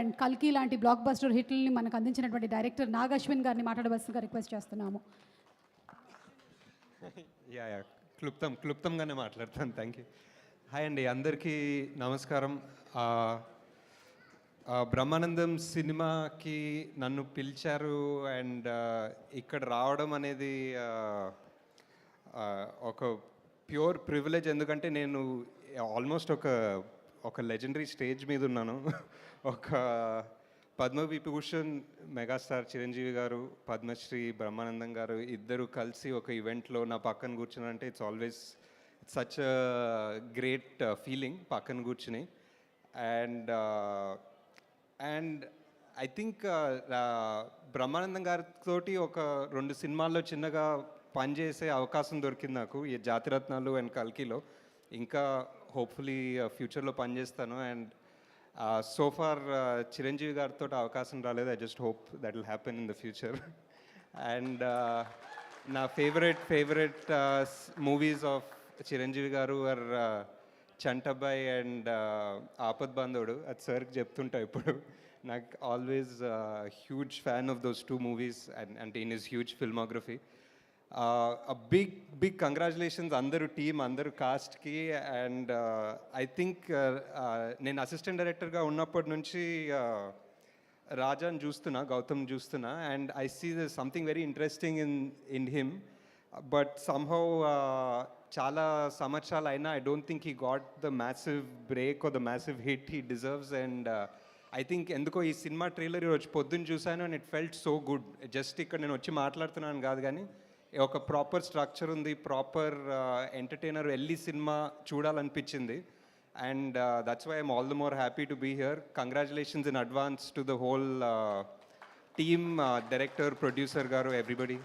And కల్కి లాంటి block buster హిట్లని మనకు అందించినటువంటి డైరెక్టర్ నాగ్ అశ్విన్ గారిని మాట్లాడవలసిందిగా రిక్వెస్ట్ చేస్తున్నాము. యా క్లుప్తంగానే మాట్లాడతాను. Thank you. హాయ్ అండి, అందరికీ నమస్కారం. బ్రహ్మానందం సినిమాకి నన్ను పిలిచారు అండ్ ఇక్కడ రావడం అనేది ఒక ప్యూర్ ప్రివిలేజ్. ఎందుకంటే నేను ఆల్మోస్ట్ ఒక లెజెండరీ స్టేజ్ మీద ఉన్నాను. ఒక పద్మవిభూషణ్ మెగాస్టార్ చిరంజీవి గారు, పద్మశ్రీ బ్రహ్మానందం గారు ఇద్దరు కలిసి ఒక ఈవెంట్లో నా పక్కన కూర్చున్నారంటే it's always such great feeling పక్కన కూర్చుని. అండ్ ఐ థింక్ బ్రహ్మానందం గారితో ఒక 2 సినిమాల్లో చిన్నగా పనిచేసే అవకాశం దొరికింది నాకు, ఈ జాతిరత్నాలు అండ్ కల్కిలో. ఇంకా హోప్ఫుల్లీ ఫ్యూచర్లో పనిచేస్తాను. అండ్ సో ఫార్ చిరంజీవి గారితో అవకాశం రాలేదు. I just hope that will happen in the future. And నా ఫేవరెట్ మూవీస్ ఆఫ్ చిరంజీవి గారు ఆర్ చంటబ్బాయ్ అండ్ ఆపద్ బాంధవుడు. అది సార్కి చెప్తుంటా ఇప్పుడు. నాకు always huge fan of those 2 movies and in his huge filmography. Big congratulations అందరూ టీమ్, అందరూ కాస్ట్కి. అండ్ ఐ థింక్ నేను అసిస్టెంట్ డైరెక్టర్గా ఉన్నప్పటి నుంచి రాజాని గౌతమ్ చూస్తున్నా. And I see the something very interesting in him. But somehow చాలా సంవత్సరాలు అయినా I don't think he got the massive break or the massive hit he deserves. And I think ఎందుకో ఈ సినిమా ట్రైలర్ ఈరోజు పొద్దున్న చూశాను and it felt so good. Just ఇక్కడ నేను వచ్చి మాట్లాడుతున్నాను కాదు, కానీ ఒక ప్రాపర్ స్ట్రక్చర్ ఉంది, ప్రాపర్ ఎంటర్టైనర్ వెళ్ళి సినిమా చూడాలనిపించింది. And that's why I'm all the more happy to be here. Congratulations in advance to the whole team, director, producer గారు, ఎవ్రీబడి.